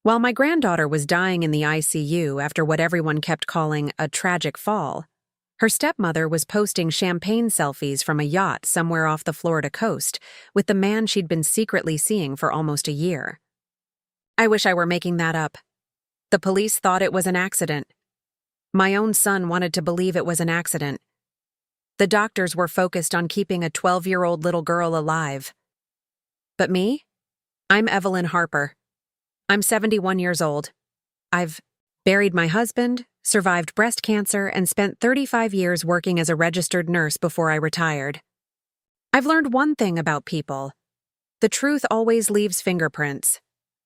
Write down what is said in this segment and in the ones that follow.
While my granddaughter was dying in the ICU after what everyone kept calling a tragic fall, her stepmother was posting champagne selfies from a yacht somewhere off the Florida coast with the man she'd been secretly seeing for almost a year. I wish I were making that up. The police thought it was an accident. My own son wanted to believe it was an accident. The doctors were focused on keeping a 12-year-old little girl alive. But me? I'm Evelyn Harper. I'm 71 years old. I've buried my husband, survived breast cancer, and spent 35 years working as a registered nurse before I retired. I've learned one thing about people. The truth always leaves fingerprints.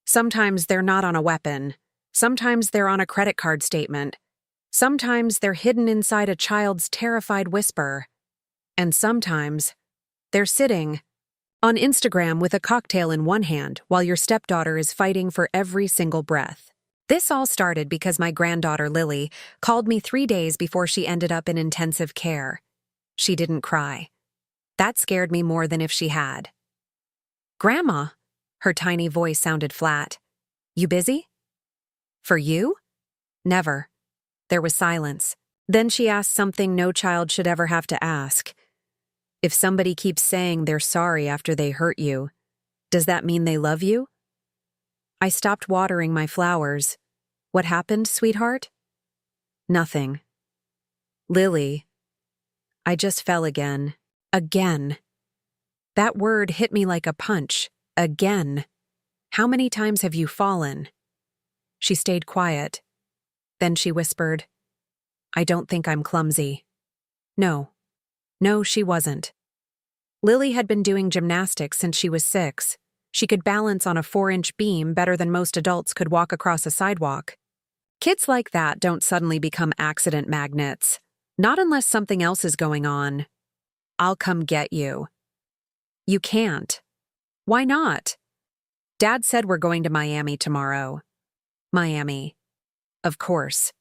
Sometimes they're not on a weapon. Sometimes they're on a credit card statement. Sometimes they're hidden inside a child's terrified whisper. And sometimes they're sitting on Instagram with a cocktail in one hand while your stepdaughter is fighting for every single breath. This all started because my granddaughter Lily called me 3 days before she ended up in intensive care. She didn't cry. That scared me more than if she had. "Grandma," her tiny voice sounded flat. "You busy?" "For you?" "Never." There was silence. Then she asked something no child should ever have to ask. "If somebody keeps saying they're sorry after they hurt you, does that mean they love you?" I stopped watering my flowers. "What happened, sweetheart?" "Nothing." "Lily." I just fell again. Again. That word hit me like a punch. Again. "How many times have you fallen?" She stayed quiet. Then she whispered, "I don't think I'm clumsy." No, she wasn't. Lily had been doing gymnastics since she was 6. She could balance on a 4-inch beam better than most adults could walk across a sidewalk. Kids like that don't suddenly become accident magnets. Not unless something else is going on. "I'll come get you." "You can't." "Why not?" "Dad said we're going to Miami tomorrow." Miami. Of course.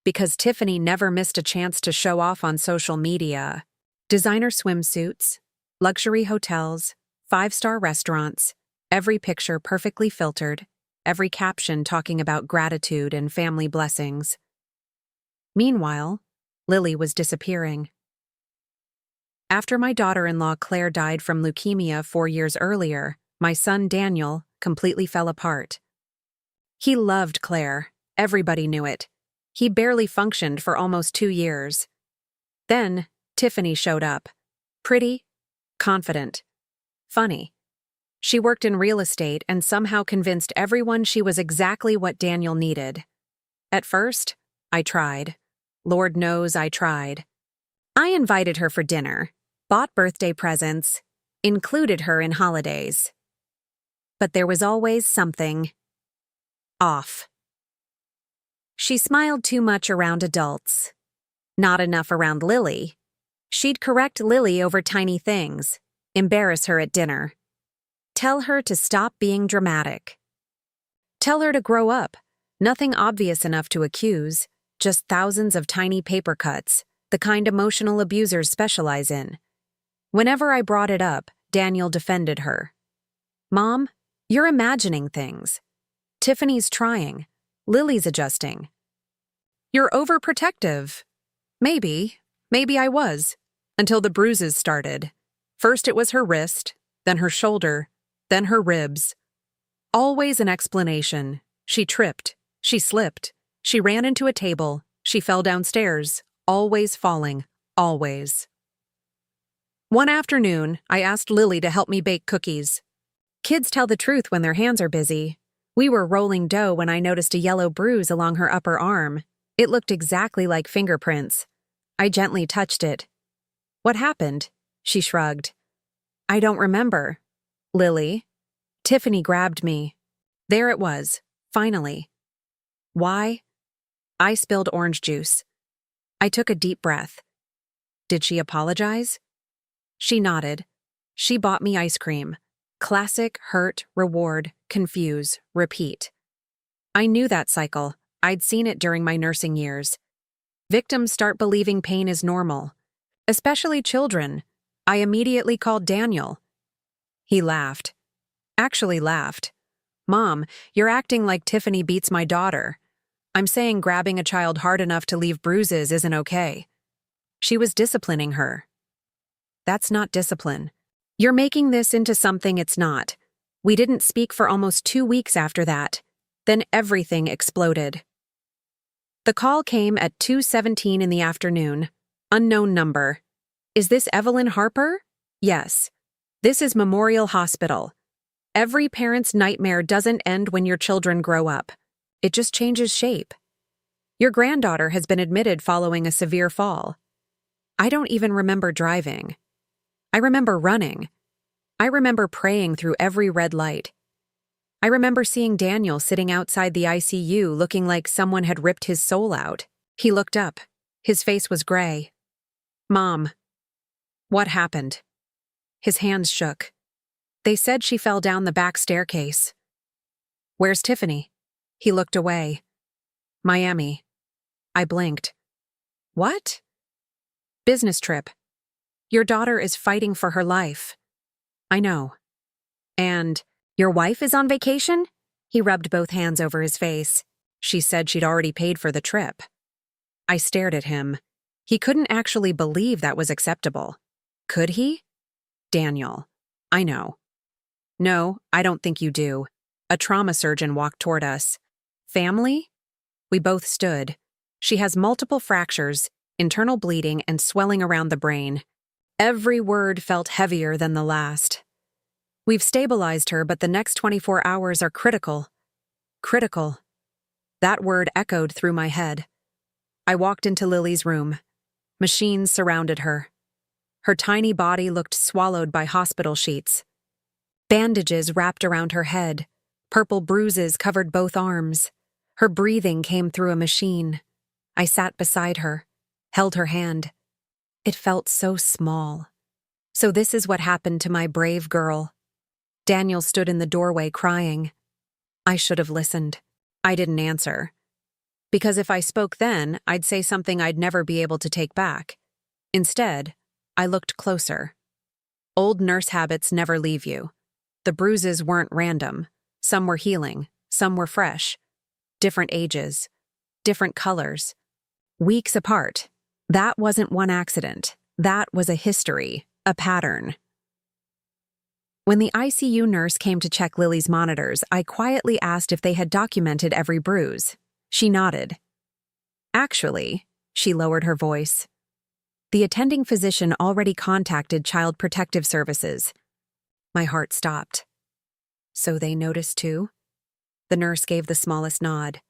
Because Tiffany never missed a chance to show off on social media. Designer swimsuits, luxury hotels, 5-star restaurants, every picture perfectly filtered, every caption talking about gratitude and family blessings. Meanwhile, Lily was disappearing. After my daughter-in-law Claire died from leukemia 4 years earlier, my son Daniel completely fell apart. He loved Claire. Everybody knew it. He barely functioned for almost 2 years. Then, Tiffany showed up. Pretty, confident, funny. She worked in real estate and somehow convinced everyone she was exactly what Daniel needed. At first, I tried. Lord knows I tried. I invited her for dinner, bought birthday presents, included her in holidays. But there was always something off. She smiled too much around adults. Not enough around Lily. She'd correct Lily over tiny things, embarrass her at dinner. Tell her to stop being dramatic. Tell her to grow up. Nothing obvious enough to accuse, just thousands of tiny paper cuts, the kind emotional abusers specialize in. Whenever I brought it up, Daniel defended her. "Mom, you're imagining things. Tiffany's trying. Lily's adjusting." "You're overprotective." Maybe I was, until the bruises started. First it was her wrist, then her shoulder, then her ribs. Always an explanation. She tripped, she slipped, she ran into a table, she fell downstairs, always falling, always. One afternoon, I asked Lily to help me bake cookies. Kids tell the truth when their hands are busy. We were rolling dough when I noticed a yellow bruise along her upper arm. It looked exactly like fingerprints. I gently touched it. "What happened?" She shrugged. "I don't remember." "Lily?" Tiffany grabbed me. There it was, finally. Why? I spilled orange juice. I took a deep breath. Did she apologize? She nodded. She bought me ice cream. Classic, hurt, reward, confuse, repeat. I knew that cycle. I'd seen it during my nursing years. Victims start believing pain is normal, especially children. I immediately called Daniel. He laughed. Actually laughed. Mom, you're acting like Tiffany beats my daughter. I'm saying grabbing a child hard enough to leave bruises isn't okay. She was disciplining her. That's not discipline. You're making this into something it's not. We didn't speak for almost 2 weeks after that. Then everything exploded. The call came at 2:17 in the afternoon. Unknown number. Is this Evelyn Harper? Yes. This is Memorial Hospital. Every parent's nightmare doesn't end when your children grow up. It just changes shape. Your granddaughter has been admitted following a severe fall. I don't even remember driving. I remember running. I remember praying through every red light. I remember seeing Daniel sitting outside the ICU looking like someone had ripped his soul out. He looked up. His face was gray. Mom. What happened? His hands shook. They said she fell down the back staircase. Where's Tiffany? He looked away. Miami. I blinked. What? Business trip. Your daughter is fighting for her life. I know. And your wife is on vacation? He rubbed both hands over his face. She said she'd already paid for the trip. I stared at him. He couldn't actually believe that was acceptable. Could he? Daniel. I know. No, I don't think you do. A trauma surgeon walked toward us. Family? We both stood. She has multiple fractures, internal bleeding, and swelling around the brain. Every word felt heavier than the last. We've stabilized her, but the next 24 hours are critical. Critical. That word echoed through my head. I walked into Lily's room. Machines surrounded her. Her tiny body looked swallowed by hospital sheets. Bandages wrapped around her head. Purple bruises covered both arms. Her breathing came through a machine. I sat beside her, held her hand. It felt so small. So this is what happened to my brave girl. Daniel stood in the doorway crying. I should have listened. I didn't answer. Because if I spoke then, I'd say something I'd never be able to take back. Instead, I looked closer. Old nurse habits never leave you. The bruises weren't random. Some were healing, some were fresh. Different ages, different colors. Weeks apart. That wasn't one accident. That was a history, a pattern. When the ICU nurse came to check Lily's monitors, I quietly asked if they had documented every bruise. She nodded. Actually, she lowered her voice. The attending physician already contacted Child Protective Services. My heart stopped. So they noticed too? The nurse gave the smallest nod.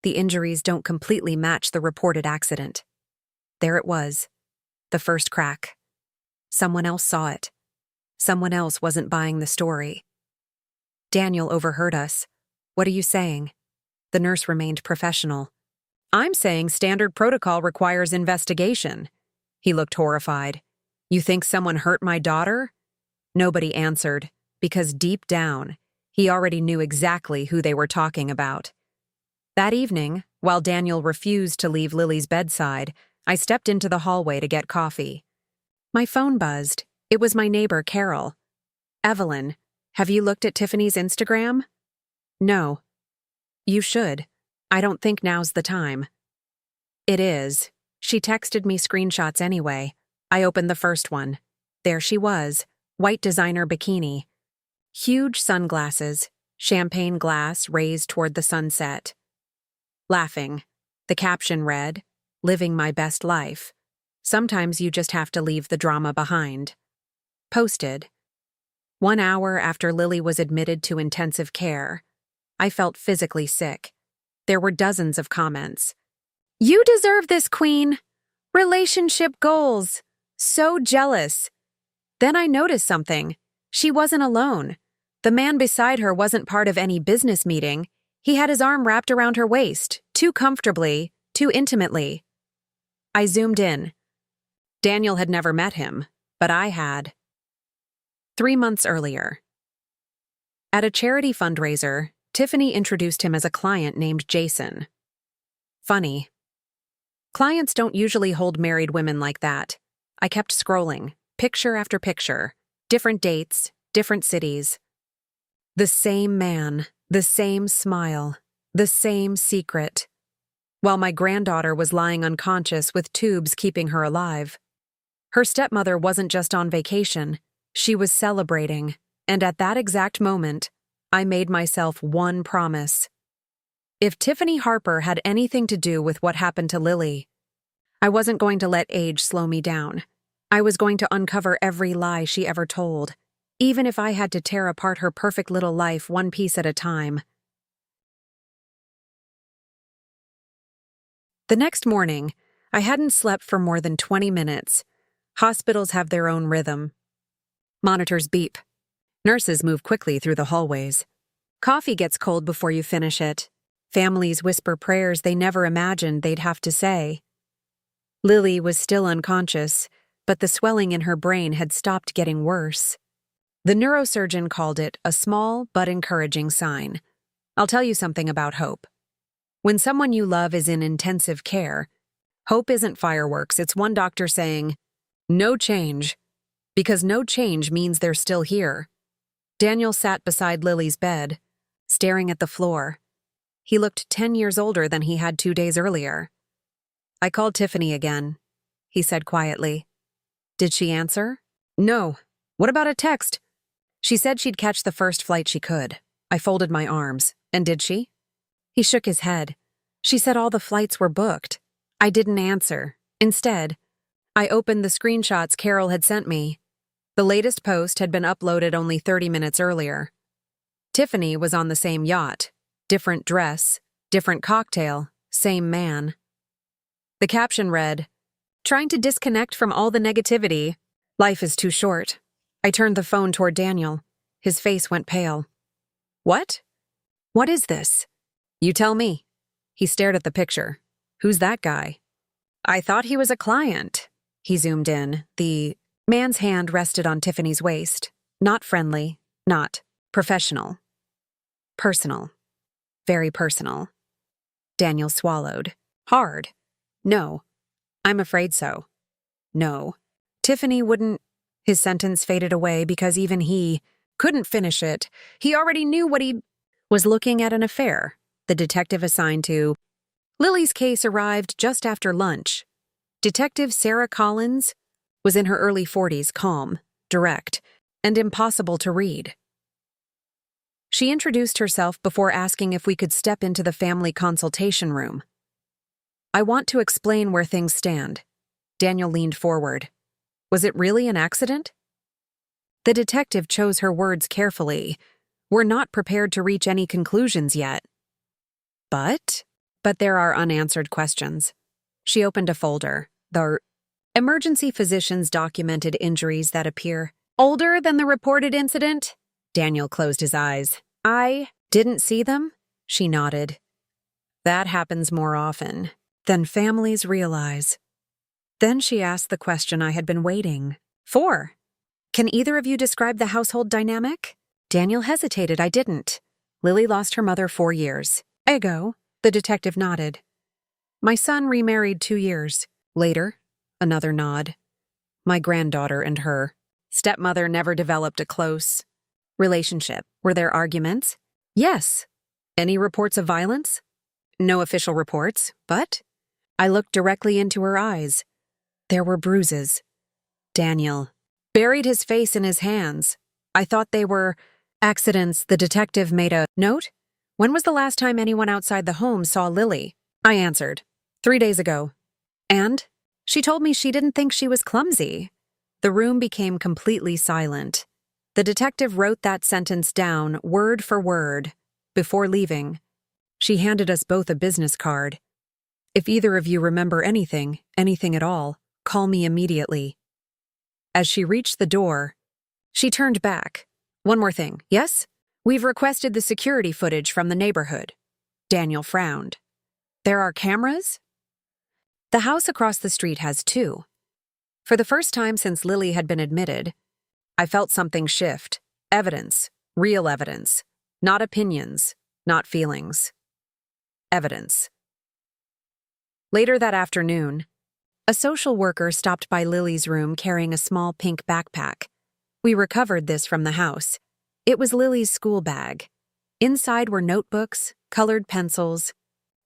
The injuries don't completely match the reported accident. There it was. The first crack. Someone else saw it. Someone else wasn't buying the story. Daniel overheard us. What are you saying? The nurse remained professional. I'm saying standard protocol requires investigation. He looked horrified. You think someone hurt my daughter? Nobody answered, because deep down, he already knew exactly who they were talking about. That evening, while Daniel refused to leave Lily's bedside, I stepped into the hallway to get coffee. My phone buzzed. It was my neighbor, Carol. Evelyn, have you looked at Tiffany's Instagram? No. You should. I don't think now's the time. It is. She texted me screenshots anyway. I opened the first one. There she was, white designer bikini. Huge sunglasses, champagne glass raised toward the sunset. Laughing. The caption read, "Living my best life. Sometimes you just have to leave the drama behind." Posted. 1 hour after Lily was admitted to intensive care, I felt physically sick. There were dozens of comments. You deserve this, queen. Relationship goals. So jealous. Then I noticed something. She wasn't alone. The man beside her wasn't part of any business meeting. He had his arm wrapped around her waist, too comfortably, too intimately. I zoomed in. Daniel had never met him, but I had. 3 months earlier. At a charity fundraiser, Tiffany introduced him as a client named Jason. Funny. Clients don't usually hold married women like that. I kept scrolling, picture after picture, different dates, different cities. The same man, The same smile. The same secret. While my granddaughter was lying unconscious with tubes keeping her alive. Her stepmother wasn't just on vacation. She was celebrating. And at that exact moment, I made myself one promise. If Tiffany Harper had anything to do with what happened to Lily, I wasn't going to let age slow me down. I was going to uncover every lie she ever told, even if I had to tear apart her perfect little life one piece at a time. The next morning, I hadn't slept for more than 20 minutes. Hospitals have their own rhythm. Monitors beep. Nurses move quickly through the hallways. Coffee gets cold before you finish it. Families whisper prayers they never imagined they'd have to say. Lily was still unconscious, but the swelling in her brain had stopped getting worse. The neurosurgeon called it a small but encouraging sign. I'll tell you something about hope. When someone you love is in intensive care, hope isn't fireworks. It's one doctor saying, "No change," because no change means they're still here. Daniel sat beside Lily's bed, staring at the floor. He looked 10 years older than he had 2 days earlier. "I called Tiffany again," he said quietly. "Did she answer?" "No. What about a text?" "She said she'd catch the first flight she could." I folded my arms. "And did she?" He shook his head. "She said all the flights were booked." I didn't answer. Instead, I opened the screenshots Carol had sent me. The latest post had been uploaded only 30 minutes earlier. Tiffany was on the same yacht. Different dress, different cocktail, same man. The caption read, "Trying to disconnect from all the negativity. Life is too short." I turned the phone toward Daniel. His face went pale. "What? What is this?" "You tell me." He stared at the picture. "Who's that guy?" "I thought he was a client." He zoomed in. The man's hand rested on Tiffany's waist. Not friendly, not professional. Personal. Very personal. Daniel swallowed. Hard. "No. I'm afraid so." "No. Tiffany wouldn't—" His sentence faded away because even he couldn't finish it. He already knew what he was looking at an affair. The detective assigned to Lily's case arrived just after lunch. Detective Sarah Collins was in her early 40s, calm, direct, and impossible to read. She introduced herself before asking if we could step into the family consultation room. "I want to explain where things stand." Daniel leaned forward. "Was it really an accident?" The detective chose her words carefully. "We're not prepared to reach any conclusions yet." But there are unanswered questions." She opened a folder. The emergency physicians documented injuries that appear older than the reported incident. Daniel closed his eyes. "I didn't see them?" She nodded. "That happens more often than families realize." Then she asked the question I had been waiting for. "Can either of you describe the household dynamic?" Daniel hesitated. I didn't. "Lily lost her mother 4 years ago." The detective nodded. "My son remarried 2 years later." Another nod. "My granddaughter and her stepmother never developed a close relationship." "Were there arguments?" "Yes." "Any reports of violence?" "No official reports, but—" I looked directly into her eyes. There were bruises. Daniel buried his face in his hands. I thought they were accidents. The detective made a note. "When was the last time anyone outside the home saw Lily?" I answered. 3 days ago. "And?" "She told me she didn't think she was clumsy." The room became completely silent. The detective wrote that sentence down, word for word, before leaving. She handed us both a business card. "If either of you remember anything at all, call me immediately." As she reached the door, she turned back. "One more thing, yes? We've requested the security footage from the neighborhood." Daniel frowned. "There are cameras?" "The house across the street has 2. For the first time since Lily had been admitted, I felt something shift. Evidence. Real evidence. Not opinions. Not feelings. Evidence. Later that afternoon, a social worker stopped by Lily's room carrying a small pink backpack. We recovered this from the house. It was Lily's school bag. Inside were notebooks, colored pencils,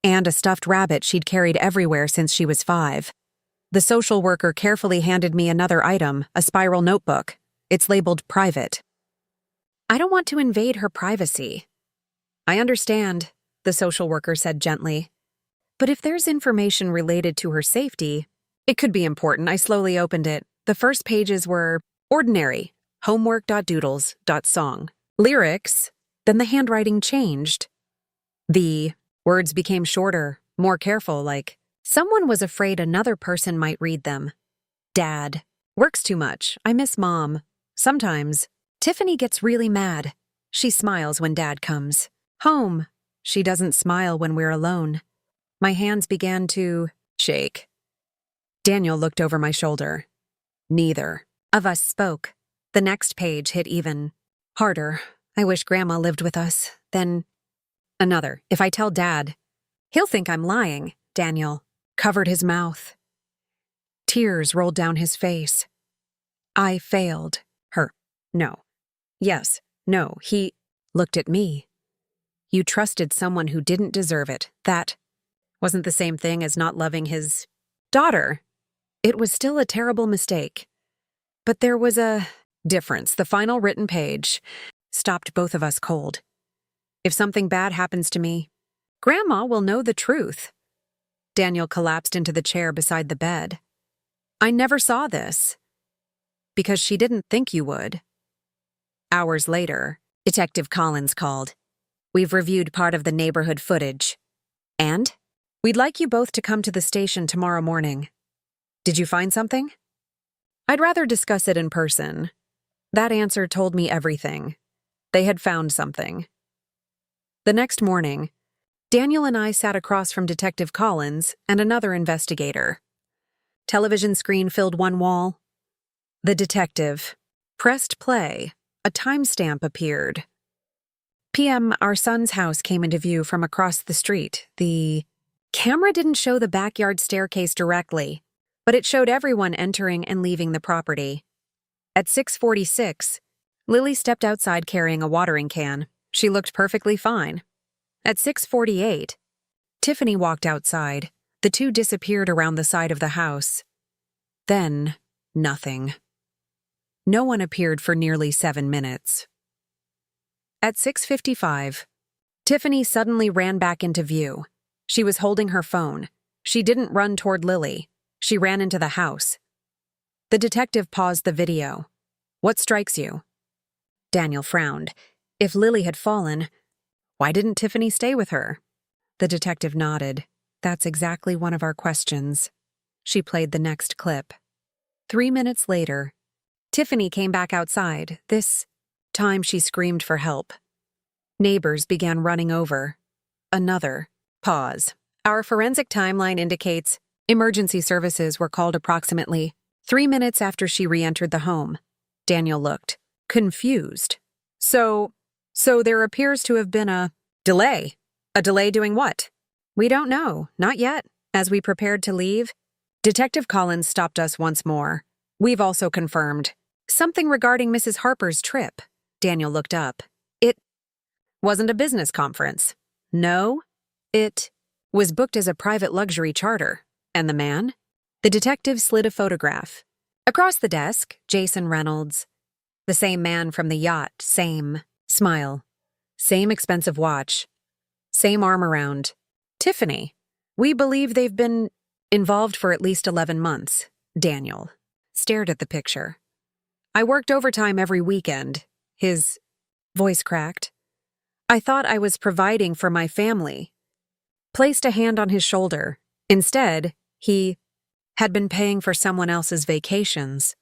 and a stuffed rabbit she'd carried everywhere since she was 5. The social worker carefully handed me another item, a spiral notebook. It's labeled private. I don't want to invade her privacy. I understand, the social worker said gently. But if there's information related to her safety, it could be important. I slowly opened it. The first pages were ordinary, homework.doodles.song. Lyrics, then the handwriting changed. The words became shorter, more careful, like, someone was afraid another person might read them. Dad. Works too much. I miss Mom. Sometimes. Tiffany gets really mad. She smiles when Dad comes. Home. She doesn't smile when we're alone. My hands began to shake. Daniel looked over my shoulder. Neither of us spoke. The next page hit even harder. I wish Grandma lived with us. Then another. If I tell Dad, he'll think I'm lying. Daniel covered his mouth. Tears rolled down his face. I failed her. No. Yes. No. He looked at me. You trusted someone who didn't deserve it. That wasn't the same thing as not loving his daughter. It was still a terrible mistake. But there was a difference. The final written page stopped both of us cold. If something bad happens to me, Grandma will know the truth. Daniel collapsed into the chair beside the bed. I never saw this. Because she didn't think you would. Hours later, Detective Collins called. We've reviewed part of the neighborhood footage. And? We'd like you both to come to the station tomorrow morning. Did you find something? I'd rather discuss it in person. That answer told me everything. They had found something. The next morning, Daniel and I sat across from Detective Collins and another investigator. Television screen filled one wall. The detective pressed play. A timestamp appeared. PM, our son's house came into view from across the street. The camera didn't show the backyard staircase directly, but it showed everyone entering and leaving the property. At 6:46, Lily stepped outside carrying a watering can. She looked perfectly fine. At 6:48, Tiffany walked outside. The two disappeared around the side of the house. Then, nothing. No one appeared for nearly 7 minutes. At 6:55, Tiffany suddenly ran back into view. She was holding her phone. She didn't run toward Lily. She ran into the house. The detective paused the video. What strikes you? Daniel frowned. If Lily had fallen, why didn't Tiffany stay with her? The detective nodded. That's exactly one of our questions. She played the next clip. 3 minutes later, Tiffany came back outside. This time she screamed for help. Neighbors began running over. Another pause. Our forensic timeline indicates emergency services were called approximately 3 minutes after she re-entered the home. Daniel looked confused. So there appears to have been a delay. A delay doing what? We don't know. Not yet. As we prepared to leave, Detective Collins stopped us once more. We've also confirmed something regarding Mrs. Harper's trip. Daniel looked up. It wasn't a business conference. No, it was booked as a private luxury charter. And the man? The detective slid a photograph. Across the desk, Jason Reynolds. The same man from the yacht, same smile. Same expensive watch. Same arm around. Tiffany. We believe they've been involved for at least 11 months. Daniel stared at the picture. I worked overtime every weekend. His voice cracked. I thought I was providing for my family. Placed a hand on his shoulder. Instead, he had been paying for someone else's vacations.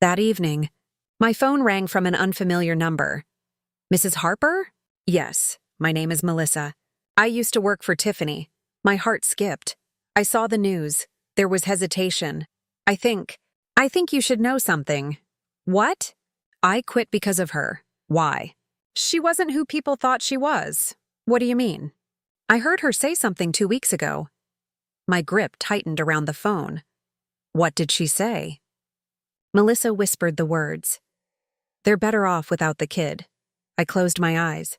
That evening, my phone rang from an unfamiliar number. Mrs. Harper? Yes, my name is Melissa. I used to work for Tiffany. My heart skipped. I saw the news. There was hesitation. I think you should know something. What? I quit because of her. Why? She wasn't who people thought she was. What do you mean? I heard her say something 2 weeks ago. My grip tightened around the phone. What did she say? Melissa whispered the words. They're better off without the kid. I closed my eyes.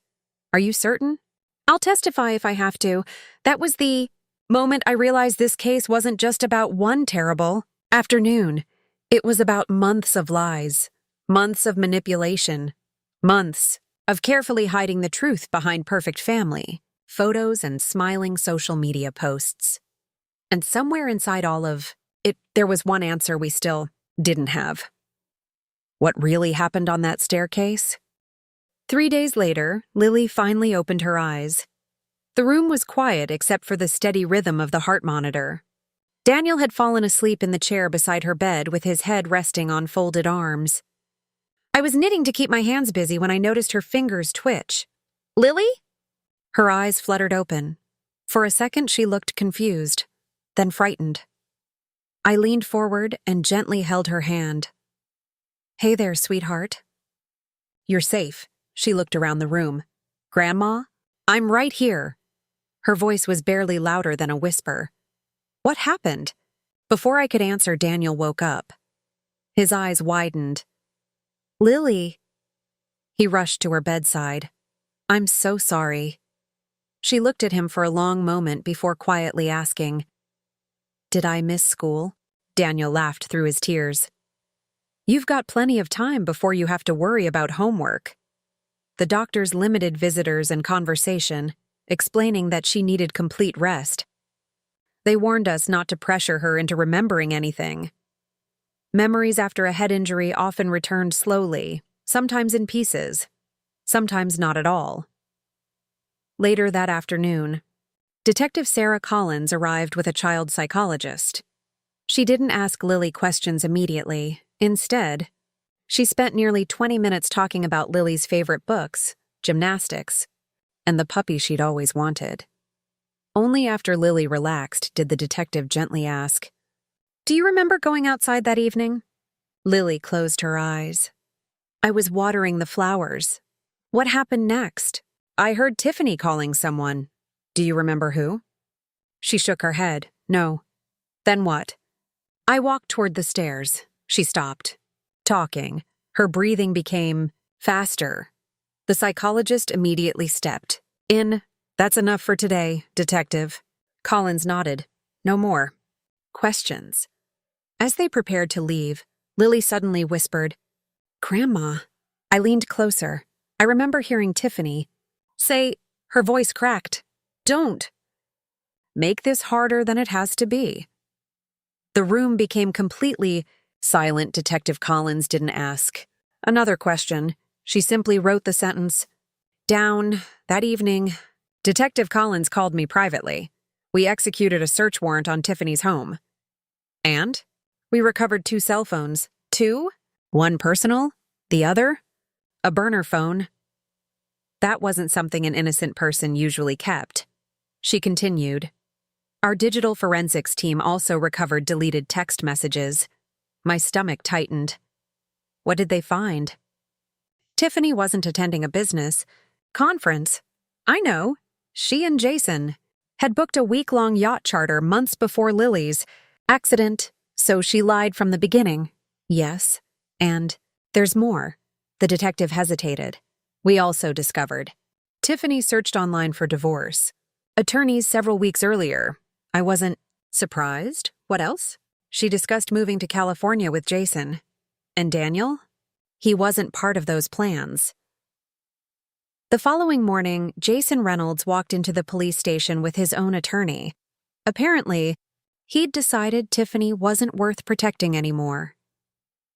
Are you certain? I'll testify if I have to. That was the moment I realized this case wasn't just about one terrible afternoon. It was about months of lies, months of manipulation, months of carefully hiding the truth behind perfect family, photos and smiling social media posts. And somewhere inside all of it, there was one answer we still didn't have. What really happened on that staircase? 3 days later, Lily finally opened her eyes. The room was quiet except for the steady rhythm of the heart monitor. Daniel had fallen asleep in the chair beside her bed with his head resting on folded arms. I was knitting to keep my hands busy when I noticed her fingers twitch. Lily? Her eyes fluttered open. For a second, she looked confused, then frightened. I leaned forward and gently held her hand. Hey there, sweetheart. You're safe. She looked around the room. Grandma? I'm right here. Her voice was barely louder than a whisper. What happened? Before I could answer, Daniel woke up. His eyes widened. Lily. He rushed to her bedside. I'm so sorry. She looked at him for a long moment before quietly asking, Did I miss school? Daniel laughed through his tears. You've got plenty of time before you have to worry about homework. The doctors limited visitors and conversation, explaining that she needed complete rest. They warned us not to pressure her into remembering anything. Memories after a head injury often returned slowly, sometimes in pieces, sometimes not at all. Later that afternoon, Detective Sarah Collins arrived with a child psychologist. She didn't ask Lily questions immediately. Instead, she spent nearly 20 minutes talking about Lily's favorite books, gymnastics, and the puppy she'd always wanted. Only after Lily relaxed did the detective gently ask, Do you remember going outside that evening? Lily closed her eyes. I was watering the flowers. What happened next? I heard Tiffany calling someone. Do you remember who? She shook her head. No. Then what? I walked toward the stairs. She stopped. Talking. Her breathing became faster. The psychologist immediately stepped in. That's enough for today, detective. Collins nodded. No more. Questions. As they prepared to leave, Lily suddenly whispered, Grandma. I leaned closer. I remember hearing Tiffany say, her voice cracked, Don't. Make this harder than it has to be. The room became completely silent. Detective Collins didn't ask another question. She simply wrote the sentence down. That evening, Detective Collins called me privately. We executed a search warrant on Tiffany's home. And we recovered 2 cell phones. 2? One personal, the other a burner phone. That wasn't something an innocent person usually kept. She continued. Our digital forensics team also recovered deleted text messages. My stomach tightened. What did they find? Tiffany wasn't attending a business conference. I know. She and Jason had booked a week-long yacht charter months before Lily's accident, so she lied from the beginning. Yes, and there's more. The detective hesitated. We also discovered. Tiffany searched online for divorce. Attorneys several weeks earlier. I wasn't surprised. What else? She discussed moving to California with Jason. And Daniel? He wasn't part of those plans. The following morning, Jason Reynolds walked into the police station with his own attorney. Apparently, he'd decided Tiffany wasn't worth protecting anymore.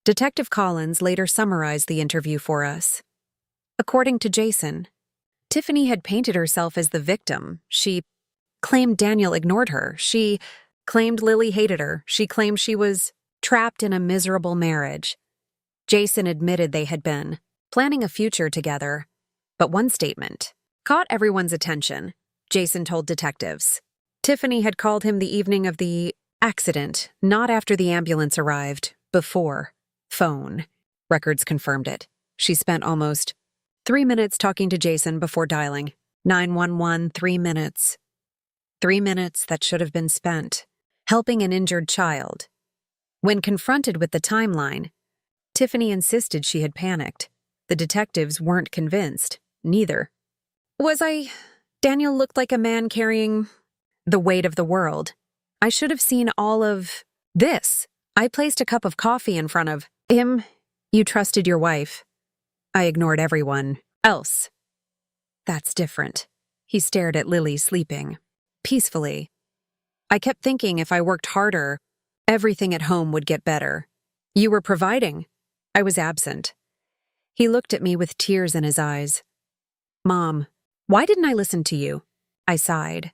Detective Collins later summarized the interview for us. According to Jason, Tiffany had painted herself as the victim. She claimed Daniel ignored her. She claimed Lily hated her. She claimed she was trapped in a miserable marriage. Jason admitted they had been planning a future together. But one statement caught everyone's attention. Jason told detectives. Tiffany had called him the evening of the accident, not after the ambulance arrived, before. Phone. Records confirmed it. She spent almost 3 minutes talking to Jason before dialing 911. 3 minutes. 3 minutes that should have been spent helping an injured child. When confronted with the timeline, Tiffany insisted she had panicked. The detectives weren't convinced. Neither. Was I... Daniel looked like a man carrying the weight of the world. I should have seen all of this. I placed a cup of coffee in front of him. You trusted your wife. I ignored everyone else. That's different. He stared at Lily sleeping peacefully. I kept thinking if I worked harder, everything at home would get better. You were providing. I was absent. He looked at me with tears in his eyes. Mom, why didn't I listen to you? I sighed.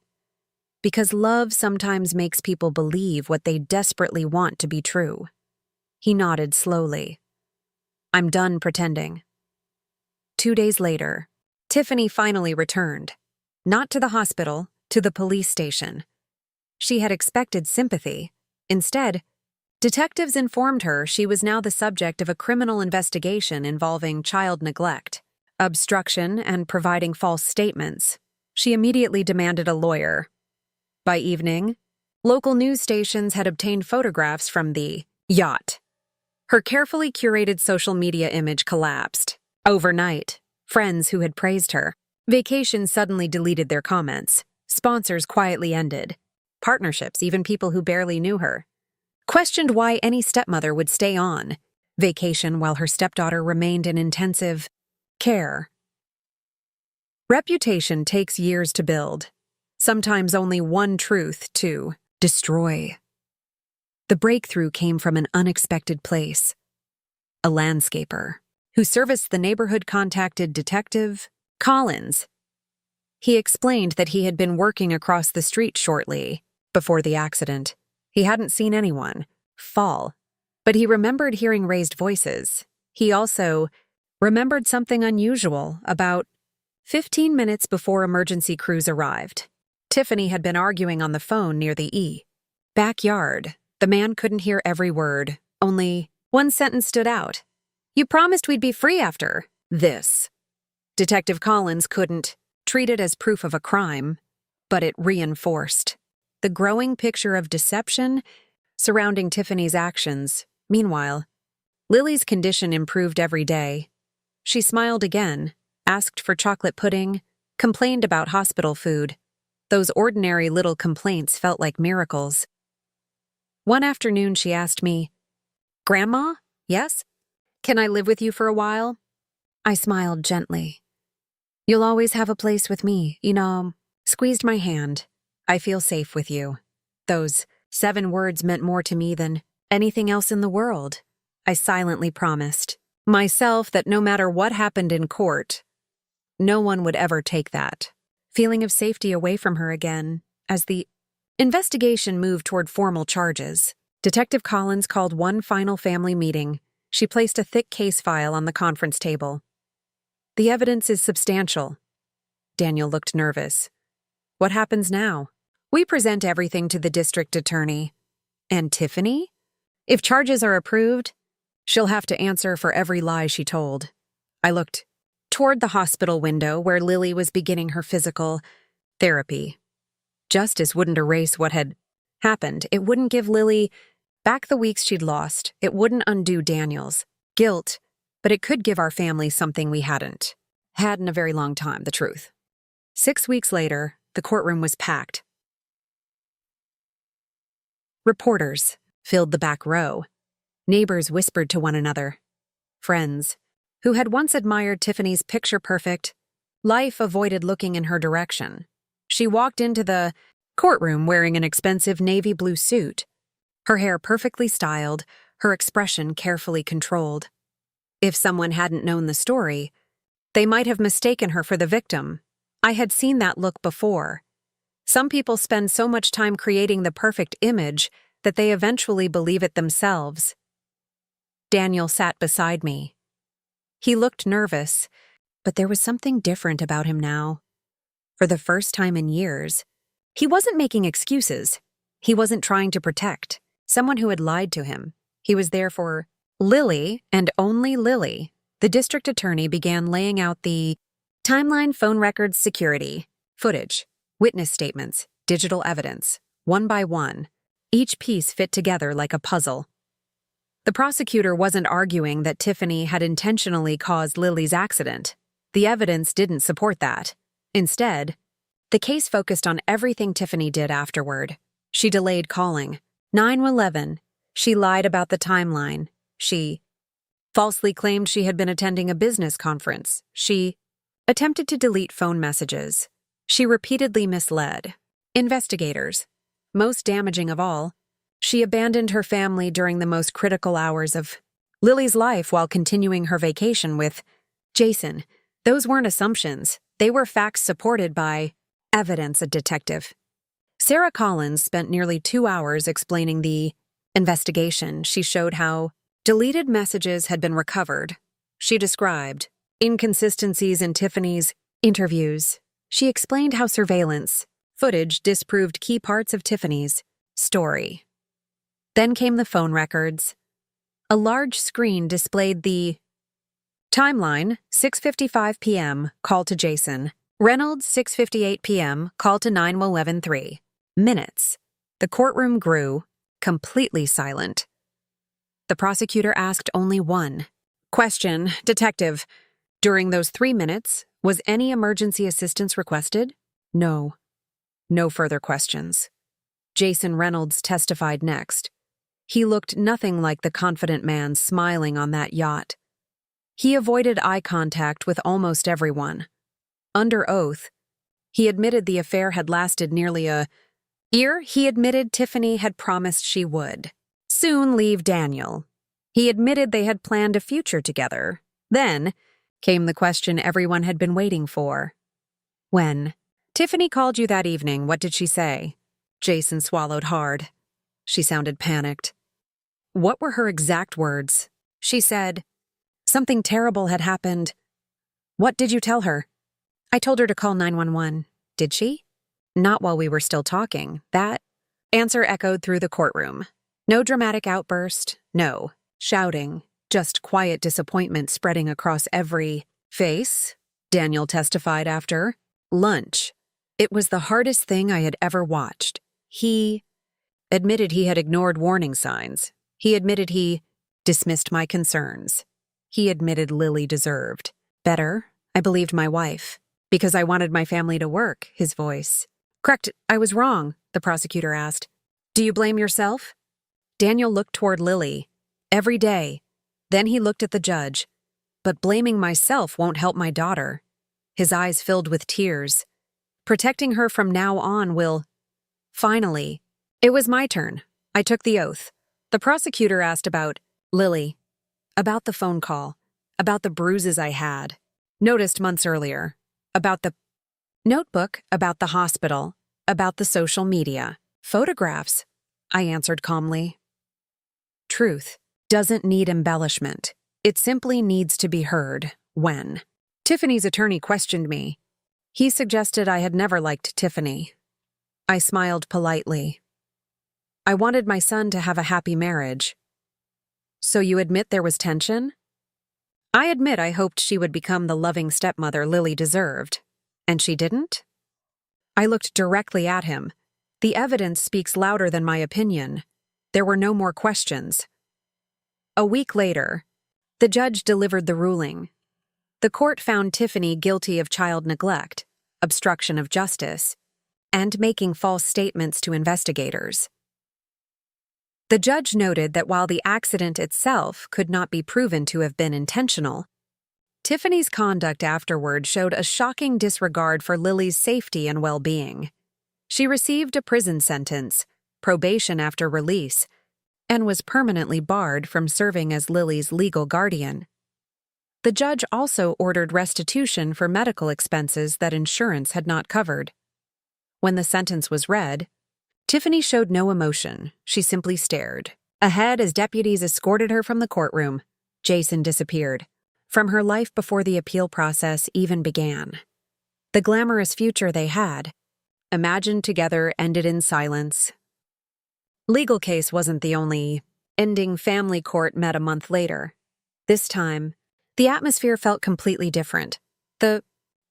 Because love sometimes makes people believe what they desperately want to be true. He nodded slowly. I'm done pretending. 2 days later, Tiffany finally returned. Not to the hospital, to the police station. She had expected sympathy. Instead, detectives informed her she was now the subject of a criminal investigation involving child neglect, obstruction, and providing false statements. She immediately demanded a lawyer. By evening, local news stations had obtained photographs from the Yacht. Her carefully curated social media image collapsed. Overnight, friends who had praised her vacations suddenly deleted their comments. Sponsors quietly ended. Partnerships, even people who barely knew her, questioned why any stepmother would stay on vacation while her stepdaughter remained in intensive care. Reputation takes years to build, sometimes only one truth to destroy. The breakthrough came from an unexpected place. A landscaper who serviced the neighborhood contacted Detective Collins. He explained that he had been working across the street shortly before the accident. He hadn't seen anyone fall, but he remembered hearing raised voices. He also remembered something unusual about 15 minutes before emergency crews arrived. Tiffany had been arguing on the phone near the backyard. The man couldn't hear every word. Only one sentence stood out. You promised we'd be free after this. Detective Collins couldn't treat it as proof of a crime, but it reinforced the growing picture of deception surrounding Tiffany's actions. Meanwhile, Lily's condition improved every day. She smiled again, asked for chocolate pudding, complained about hospital food. Those ordinary little complaints felt like miracles. One afternoon she asked me, Grandma, yes? Can I live with you for a while? I smiled gently. You'll always have a place with me, squeezed my hand. I feel safe with you. Those 7 words meant more to me than anything else in the world. I silently promised myself that no matter what happened in court, no one would ever take that feeling of safety away from her again. As the investigation moved toward formal charges, Detective Collins called one final family meeting. She placed a thick case file on the conference table. The evidence is substantial. Daniel looked nervous. What happens now? We present everything to the district attorney. And Tiffany? If charges are approved, she'll have to answer for every lie she told. I looked toward the hospital window where Lily was beginning her physical therapy. Justice wouldn't erase what had happened. It wouldn't give Lily back the weeks she'd lost. It wouldn't undo Daniel's guilt, but it could give our family something we hadn't had in a very long time, the truth. 6 weeks later, the courtroom was packed. Reporters filled the back row. Neighbors whispered to one another. Friends, who had once admired Tiffany's picture-perfect life, avoided looking in her direction. She walked into the courtroom wearing an expensive navy blue suit, her hair perfectly styled, her expression carefully controlled. If someone hadn't known the story, they might have mistaken her for the victim. I had seen that look before. Some people spend so much time creating the perfect image that they eventually believe it themselves. Daniel sat beside me. He looked nervous, but there was something different about him now. For the first time in years, he wasn't making excuses. He wasn't trying to protect someone who had lied to him. He was there for Lily, and only Lily. The district attorney began laying out the timeline, phone records, security, footage, witness statements, digital evidence, one by one. Each piece fit together like a puzzle. The prosecutor wasn't arguing that Tiffany had intentionally caused Lily's accident. The evidence didn't support that. Instead, the case focused on everything Tiffany did afterward. She delayed calling. 911. She lied about the timeline. She falsely claimed she had been attending a business conference. She attempted to delete phone messages. She repeatedly misled investigators. Most damaging of all, she abandoned her family during the most critical hours of Lily's life while continuing her vacation with Jason. Those weren't assumptions. They were facts supported by evidence, a detective. Sarah Collins spent nearly 2 hours explaining the investigation. She showed how deleted messages had been recovered. She described inconsistencies in Tiffany's interviews. She explained how surveillance footage disproved key parts of Tiffany's story. Then came the phone records. A large screen displayed the timeline: 6:55 p.m., call to Jason. Reynolds, 6:58 p.m., call to 911-3. Minutes. The courtroom grew, completely silent. The prosecutor asked only one question. Detective, during those 3 minutes, was any emergency assistance requested? No. No further questions. Jason Reynolds testified next. He looked nothing like the confident man smiling on that yacht. He avoided eye contact with almost everyone. Under oath, he admitted the affair had lasted nearly a year. He admitted Tiffany had promised she would soon leave Daniel. He admitted they had planned a future together. Then came the question everyone had been waiting for. When Tiffany called you that evening, what did she say? Jason swallowed hard. She sounded panicked. What were her exact words? She said, "Something terrible had happened." What did you tell her? I told her to call 911. Did she? Not while we were still talking. That answer echoed through the courtroom. No dramatic outburst, no shouting, just quiet disappointment spreading across every face. Daniel testified after lunch. It was the hardest thing I had ever watched. He admitted he had ignored warning signs. He admitted he dismissed my concerns. He admitted Lily deserved better. I believed my wife because I wanted my family to work, his voice. Correct, I was wrong, the prosecutor asked. Do you blame yourself? Daniel looked toward Lily. Every day. Then he looked at the judge. But blaming myself won't help my daughter. His eyes filled with tears. Protecting her from now on will... Finally, it was my turn. I took the oath. The prosecutor asked about Lily, about the phone call, about the bruises I had, noticed months earlier, about the notebook, about the hospital, about the social media, photographs, I answered calmly. Truth doesn't need embellishment. It simply needs to be heard. When Tiffany's attorney questioned me, he suggested I had never liked Tiffany. I smiled politely. I wanted my son to have a happy marriage. So you admit there was tension? I admit I hoped she would become the loving stepmother Lily deserved. And she didn't? I looked directly at him. The evidence speaks louder than my opinion. There were no more questions. A week later, the judge delivered the ruling. The court found Tiffany guilty of child neglect, obstruction of justice, and making false statements to investigators. The judge noted that while the accident itself could not be proven to have been intentional, Tiffany's conduct afterward showed a shocking disregard for Lily's safety and well-being. She received a prison sentence, probation after release, and was permanently barred from serving as Lily's legal guardian. The judge also ordered restitution for medical expenses that insurance had not covered. When the sentence was read, Tiffany showed no emotion. She simply stared ahead as deputies escorted her from the courtroom. Jason disappeared from her life before the appeal process even began. The glamorous future they had, imagined together, ended in silence. Legal case wasn't the only ending. Family court met a month later. This time, the atmosphere felt completely different. The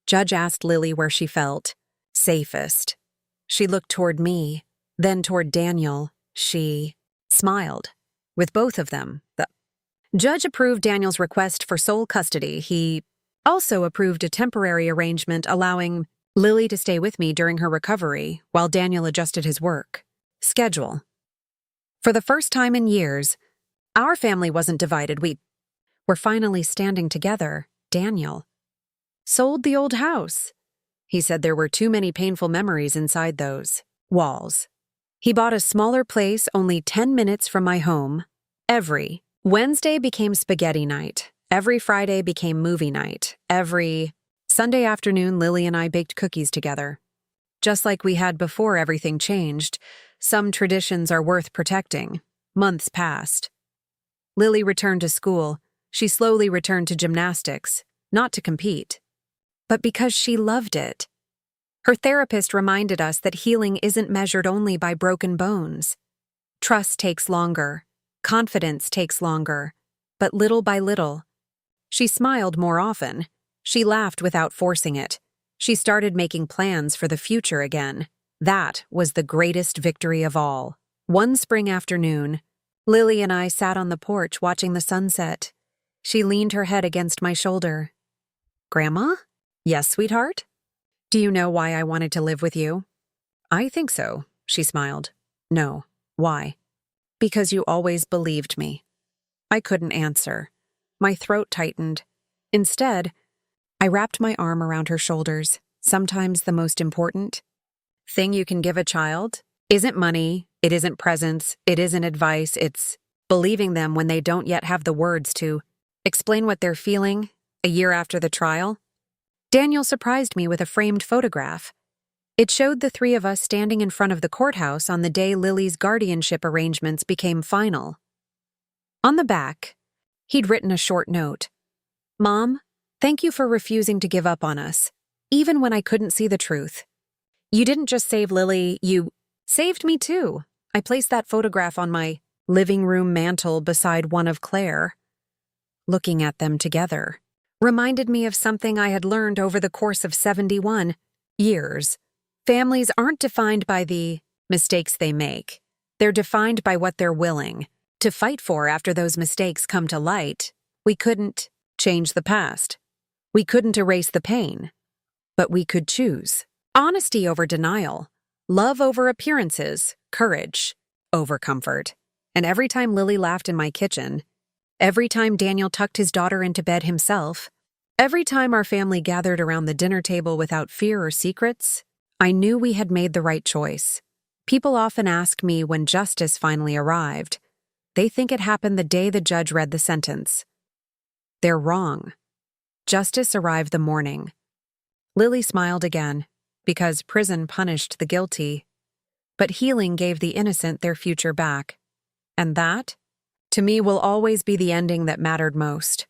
judge asked Lily where she felt safest. She looked toward me, then toward Daniel. She smiled. With both of them, the judge approved Daniel's request for sole custody. He also approved a temporary arrangement allowing Lily to stay with me during her recovery while Daniel adjusted his work schedule. For the first time in years, our family wasn't divided. We were finally standing together. Daniel sold the old house. He said there were too many painful memories inside those walls. He bought a smaller place only 10 minutes from my home. Every Wednesday became spaghetti night. Every Friday became movie night. Every Sunday afternoon, Lily and I baked cookies together. Just like we had before everything changed, some traditions are worth protecting. Months passed. Lily returned to school. She slowly returned to gymnastics, not to compete, but because she loved it. Her therapist reminded us that healing isn't measured only by broken bones. Trust takes longer. Confidence takes longer. But little by little, she smiled more often. She laughed without forcing it. She started making plans for the future again. That was the greatest victory of all. One spring afternoon, Lily and I sat on the porch watching the sunset. She leaned her head against my shoulder. "Grandma?" "Yes, sweetheart?" "Do you know why I wanted to live with you?" "I think so," she smiled. "No. Why?" "Because you always believed me." I couldn't answer. My throat tightened. Instead, I wrapped my arm around her shoulders. Sometimes the most important thing you can give a child isn't money, it isn't presents, it isn't advice, it's believing them when they don't yet have the words to explain what they're feeling. A year after the trial, Daniel surprised me with a framed photograph. It showed the three of us standing in front of the courthouse on the day Lily's guardianship arrangements became final. On the back, he'd written a short note. "Mom, thank you for refusing to give up on us, even when I couldn't see the truth. You didn't just save Lily, you saved me too." I placed that photograph on my living room mantel beside one of Claire. Looking at them together reminded me of something I had learned over the course of 71 years. Families aren't defined by the mistakes they make. They're defined by what they're willing to fight for after those mistakes come to light. We couldn't change the past. We couldn't erase the pain. But we could choose honesty over denial, love over appearances, courage over comfort. And every time Lily laughed in my kitchen, every time Daniel tucked his daughter into bed himself, every time our family gathered around the dinner table without fear or secrets, I knew we had made the right choice. People often ask me when justice finally arrived. They think it happened the day the judge read the sentence. They're wrong. Justice arrived the morning. Lily smiled again, because prison punished the guilty, but healing gave the innocent their future back. And that, to me, will always be the ending that mattered most.